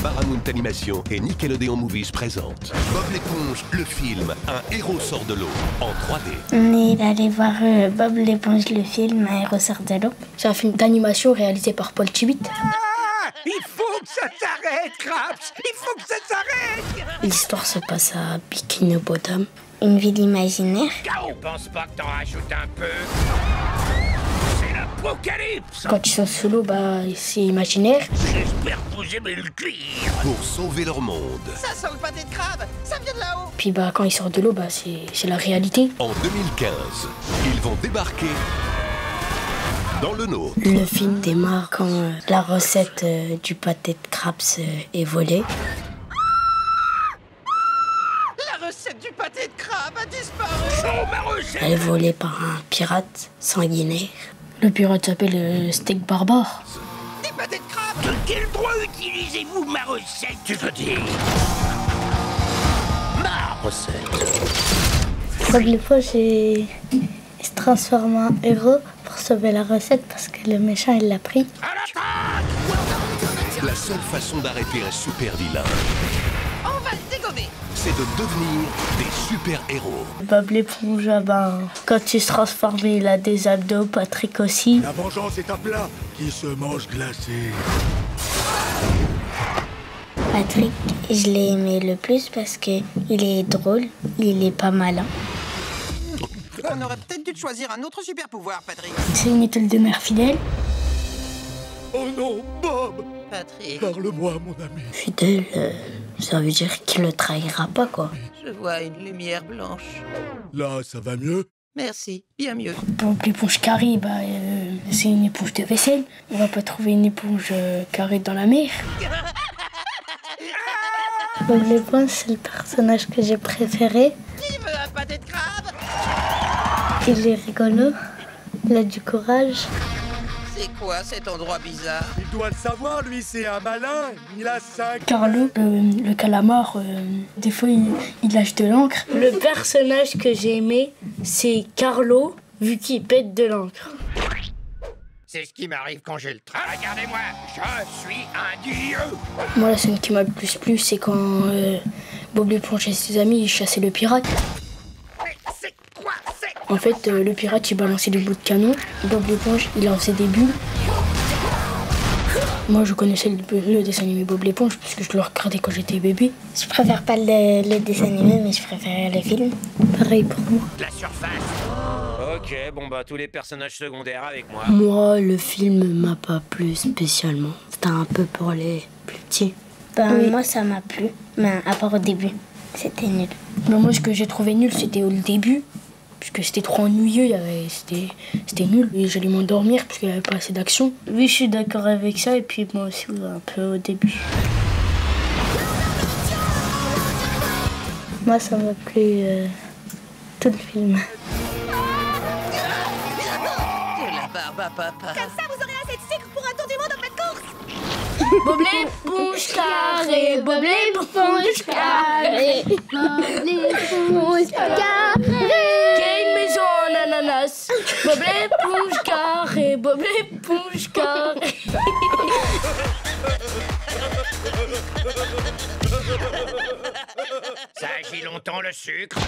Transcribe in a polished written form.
Paramount Animation et Nickelodeon Movies présentent Bob l'éponge, le film. Un héros sort de l'eau en 3D. On est allé voir Bob l'éponge, le film, Un héros sort de l'eau. C'est un film d'animation réalisé par Paul Tibit. Ah, il faut que ça s'arrête, Craps. Il faut que ça s'arrête. L'histoire se passe à Bikini Bottom. Une ville imaginaire. On pense pas que t'en rajoutes un peu. C'est l'apocalypse. Quand ils sont sous l'eau, c'est imaginaire. J'espère que vous aimez le cuir. Pour sauver leur monde. Ça sent le pâté de crabe. Ça vient de là-haut. Puis quand ils sortent de l'eau, c'est la réalité. En 2015, ils vont débarquer dans le nôtre. Le film démarre quand la recette du pâté de craps est volée. La recette du pâté de crabe a disparu. Oh, ma recette. Elle est volée par un pirate sanguinaire. Le pirate s'appelle Steak Barbare. Des pâtés de crabe. De quel droit utilisez-vous ma recette, tu veux dire? Ma recette. Bob l'éponge, il se transforme en héros pour sauver la recette parce que le méchant, il l'a pris. À l'attaque. La seule façon d'arrêter un super vilain, On va le dégommer. c'est de devenir des super-héros. Bob l'éponge, quand il se transforme, il a des abdos, Patrick aussi. La vengeance est un plat qui se mange glacé. Patrick, je l'ai aimé le plus parce que il est drôle, il est pas malin. On aurait peut-être dû te choisir un autre super pouvoir, Patrick. C'est une étoile de mer fidèle. Oh non, Bob! Patrick, Parle-moi, mon ami. Fidèle, ça veut dire qu'il le trahira pas, quoi. je vois une lumière blanche. Là, ça va mieux? Merci, bien mieux. Bob l'éponge carrée, c'est une éponge de vaisselle. On va pas trouver une éponge carrée dans la mer. Bob l'éponge, c'est le personnage que j'ai préféré. Qui veut un pâté de crabe? Il est rigolo, il a du courage. C'est quoi cet endroit bizarre? Il doit le savoir, lui, c'est un malin. Il a 5. Carlo, le calamar, des fois il lâche de l'encre. Le personnage que j'ai aimé, c'est Carlo, vu qu'il pète de l'encre. C'est ce qui m'arrive quand j'ai le train. Regardez-moi, je suis un dieu. Moi, la scène qui m'a le plus plu, c'est quand Bob l'éponge et ses amis ils chassaient le pirate. Mais c'est quoi? C'est En fait, le pirate il balançait des bouts de canon. Bob l'éponge il en faisait des bulles. Moi, je connaissais le dessin animé Bob l'éponge parce que je le regardais quand j'étais bébé. Je préfère pas le dessin animé, mais je préfère le film. Pareil pour moi. la surface. Ok, bon tous les personnages secondaires avec moi. Moi, le film m'a pas plu spécialement. C'était un peu pour les plus petits. Moi, ça m'a plu, mais à part au début. C'était nul. Mais moi, ce que j'ai trouvé nul, c'était au début. Parce que c'était trop ennuyeux, c'était nul. Et j'allais m'endormir parce qu'il n'y avait pas assez d'action. Oui, je suis d'accord avec ça, et puis moi aussi, un peu au début. Moi, ça m'a plu tout le film. De la barbe à papa. Bob l'éponge carré, Bob l'éponge carré, Bob l'éponge carré. Quelle maison en ananas. Bob l'éponge carré, Bob l'éponge carré. Ça agit longtemps le sucre.